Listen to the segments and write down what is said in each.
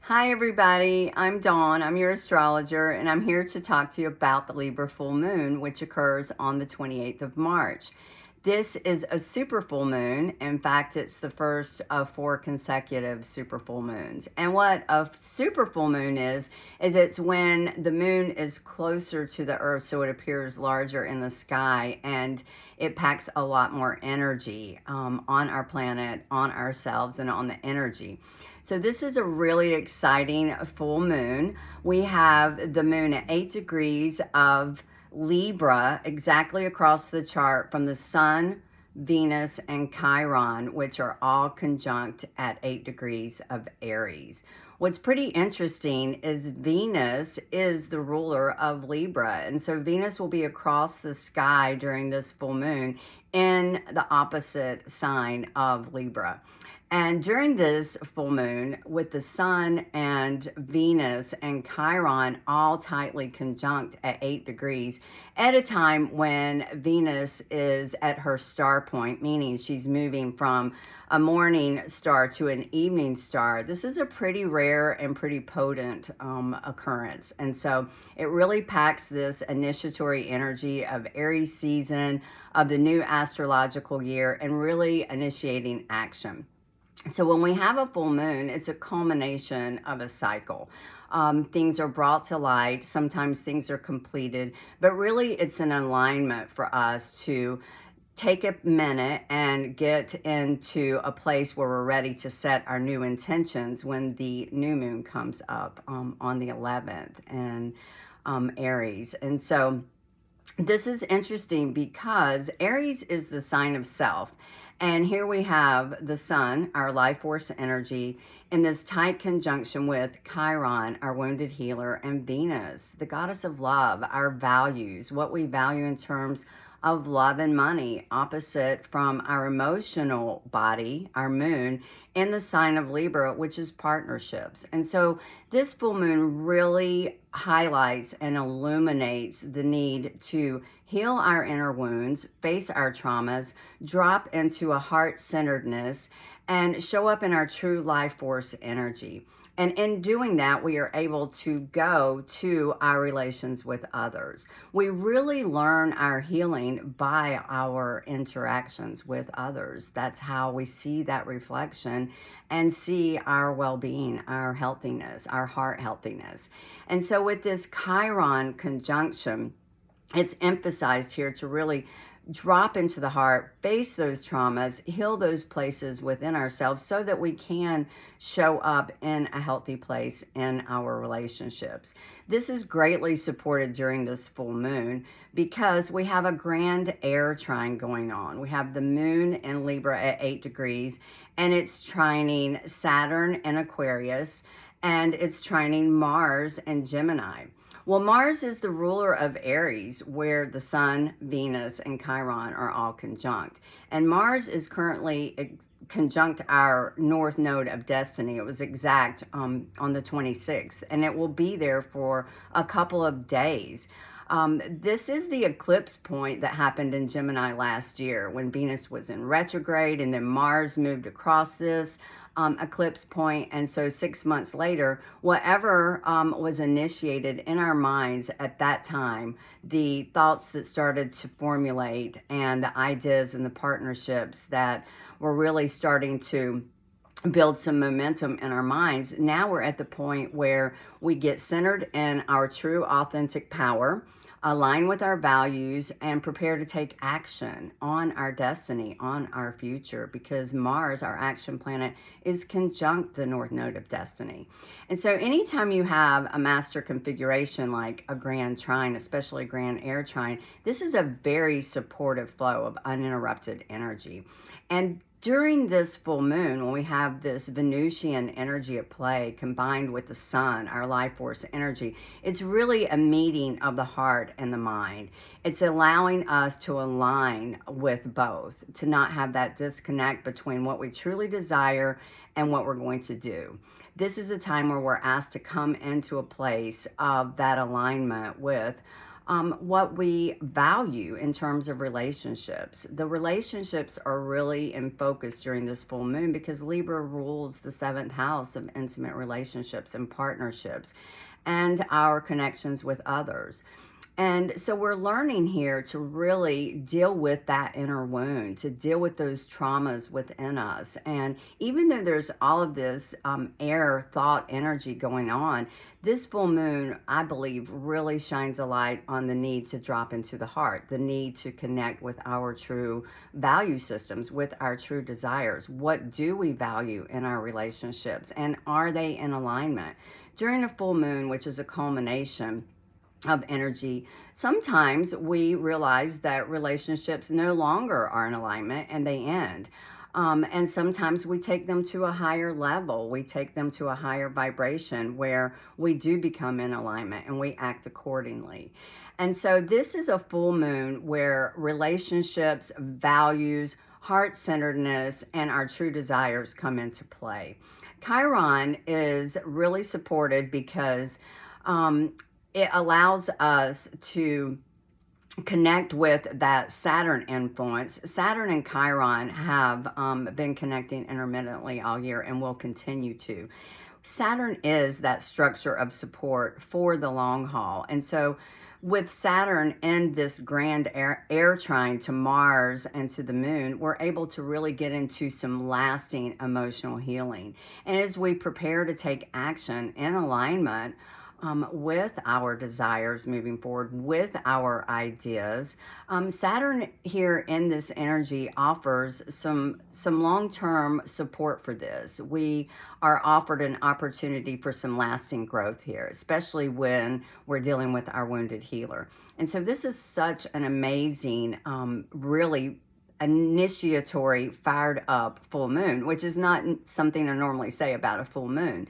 Hi everybody, I'm Dawn, I'm your astrologer, and I'm here to talk to you about the Libra full moon, which occurs on the 28th of March. This is a super full moon. In fact, it's the first of 4 consecutive super full moons. And what a super full moon is it's when the moon is closer to the earth, so it appears larger in the sky, and it packs a lot more energy on our planet, on ourselves, and on the energy. So this is a really exciting full moon. We have the moon at 8 degrees of Libra, exactly across the chart from the Sun, Venus, and Chiron, which are all conjunct at 8 degrees of Aries. What's pretty interesting is Venus is the ruler of Libra. And so Venus will be across the sky during this full moon in the opposite sign of Libra. And during this full moon, with the Sun and Venus and Chiron all tightly conjunct at 8 degrees, at a time when Venus is at her star point, meaning she's moving from a morning star to an evening star, this is a pretty rare and pretty potent occurrence. And so it really packs this initiatory energy of Aries season, of the new astrological year, and really initiating action. So when we have a full moon, it's a culmination of a cycle. Things are brought to light. Sometimes things are completed, but really it's an alignment for us to take a minute and get into a place where we're ready to set our new intentions when the new moon comes up on the 11th in Aries. And so this is interesting because Aries is the sign of self. And here we have the Sun, our life force energy, in this tight conjunction with Chiron, our wounded healer, and Venus, the goddess of love, our values, what we value in terms of love and money, opposite from our emotional body, our moon, in the sign of Libra, which is partnerships. And so this full moon really highlights and illuminates the need to heal our inner wounds, face our traumas, drop into a heart-centeredness, and show up in our true life force energy. And in doing that, we are able to go to our relations with others. We really learn our healing by our interactions with others. That's how we see that reflection and see our well-being, our healthiness, our heart healthiness. And so with this Chiron conjunction, it's emphasized here to really drop into the heart, face those traumas, heal those places within ourselves so that we can show up in a healthy place in our relationships. This is greatly supported during this full moon because we have a grand air trine going on. We have the moon in Libra at 8 degrees, and it's trining Saturn in Aquarius, and it's trining Mars in Gemini. Well, Mars is the ruler of Aries, where the Sun, Venus, and Chiron are all conjunct. And Mars is currently conjunct our north node of destiny. It was exact on the 26th, and it will be there for a couple of days. This is the eclipse point that happened in Gemini last year when Venus was in retrograde, and then Mars moved across this eclipse point. And so 6 months later, whatever was initiated in our minds at that time, the thoughts that started to formulate and the ideas and the partnerships that were really starting to build some momentum in our minds. Now we're at the point where we get centered in our true authentic power, align with our values, and prepare to take action on our destiny, on our future, because Mars, our action planet, is conjunct the north node of destiny. And so anytime you have a master configuration like a grand trine, especially a grand air trine, this is a very supportive flow of uninterrupted energy. And during this full moon, when we have this Venusian energy at play combined with the Sun, our life force energy, it's really a meeting of the heart and the mind. It's allowing us to align with both, to not have that disconnect between what we truly desire and what we're going to do. This is a time where we're asked to come into a place of that alignment with what we value in terms of relationships. The relationships are really in focus during this full moon because Libra rules the seventh house of intimate relationships and partnerships and our connections with others. And so we're learning here to really deal with that inner wound, to deal with those traumas within us. And even though there's all of this air thought energy going on, this full moon, I believe, really shines a light on the need to drop into the heart, the need to connect with our true value systems, with our true desires. What do we value in our relationships? And are they in alignment? During a full moon, which is a culmination of energy, sometimes we realize that relationships no longer are in alignment and they end. And sometimes we take them to a higher level. We take them to a higher vibration where we do become in alignment and we act accordingly. And so this is a full moon where relationships, values, heart-centeredness, and our true desires come into play. Chiron is really supported because it allows us to connect with that Saturn influence. Saturn and Chiron have been connecting intermittently all year and will continue to. Saturn is that structure of support for the long haul. And so with Saturn in this grand air trine to Mars and to the moon, we're able to really get into some lasting emotional healing. And as we prepare to take action in alignment with our desires moving forward, with our ideas. Saturn here in this energy offers some long-term support for this. We are offered an opportunity for some lasting growth here, especially when we're dealing with our wounded healer. And so this is such an amazing, really initiatory, fired up full moon, which is not something I normally say about a full moon.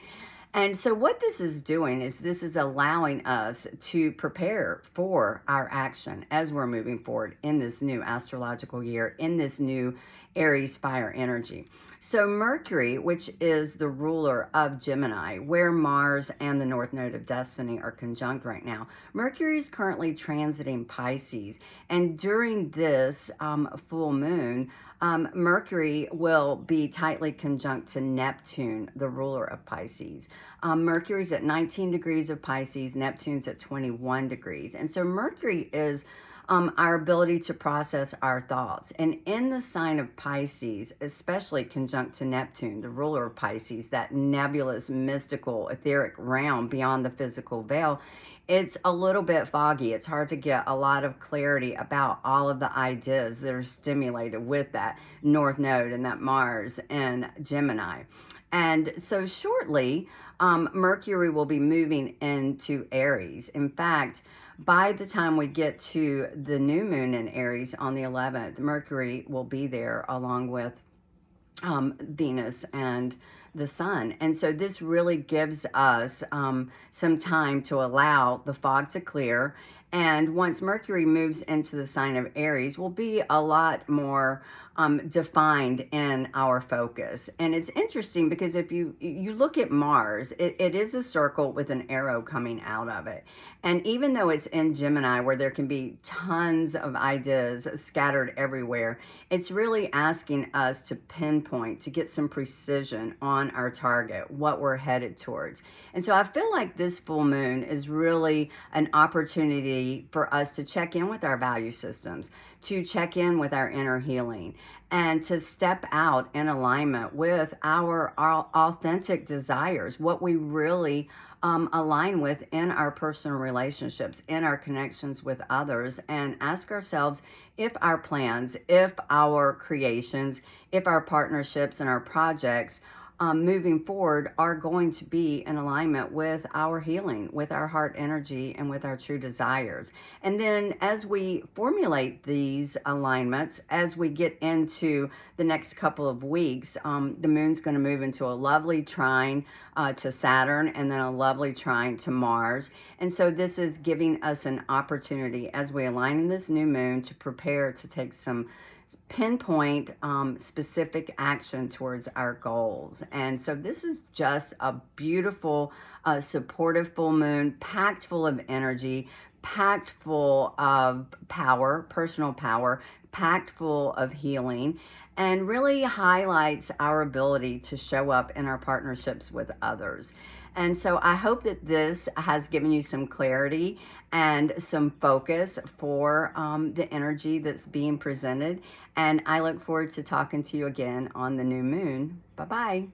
And so what this is doing is this is allowing us to prepare for our action as we're moving forward in this new astrological year, in this new Aries fire energy. So Mercury, which is the ruler of Gemini, where Mars and the North Node of Destiny are conjunct right now, Mercury is currently transiting Pisces. And during this full moon, Mercury will be tightly conjunct to Neptune, the ruler of Pisces. Mercury's at 19 degrees of Pisces, Neptune's at 21 degrees. And so Mercury is our ability to process our thoughts. And in the sign of Pisces, especially conjunct to Neptune, the ruler of Pisces, that nebulous, mystical, etheric realm beyond the physical veil, it's a little bit foggy. It's hard to get a lot of clarity about all of the ideas that are stimulated with that North Node and that Mars and Gemini. And so shortly, Mercury will be moving into Aries. In fact, by the time we get to the new moon in Aries on the 11th, Mercury will be there along with Venus and the sun. And so this really gives us some time to allow the fog to clear. And once Mercury moves into the sign of Aries, we'll be a lot more defined in our focus. And it's interesting because if you look at Mars, it is a circle with an arrow coming out of it. And even though it's in Gemini, where there can be tons of ideas scattered everywhere, it's really asking us to pinpoint, to get some precision on our target, what we're headed towards. And so I feel like this full moon is really an opportunity for us to check in with our value systems, to check in with our inner healing, and to step out in alignment with our authentic desires, what we really align with in our personal relationships, in our connections with others, and ask ourselves if our plans, if our creations, if our partnerships and our projects moving forward are going to be in alignment with our healing, with our heart energy, and with our true desires. And then as we formulate these alignments, as we get into the next couple of weeks, the moon's going to move into a lovely trine to Saturn and then a lovely trine to Mars. And so this is giving us an opportunity as we align in this new moon to prepare to take some pinpoint specific action towards our goals. And so this is just a beautiful supportive full moon, packed full of energy, packed full of power, personal power, packed full of healing, and really highlights our ability to show up in our partnerships with others. And so I hope that this has given you some clarity and some focus for the energy that's being presented. And I look forward to talking to you again on the new moon. Bye-bye.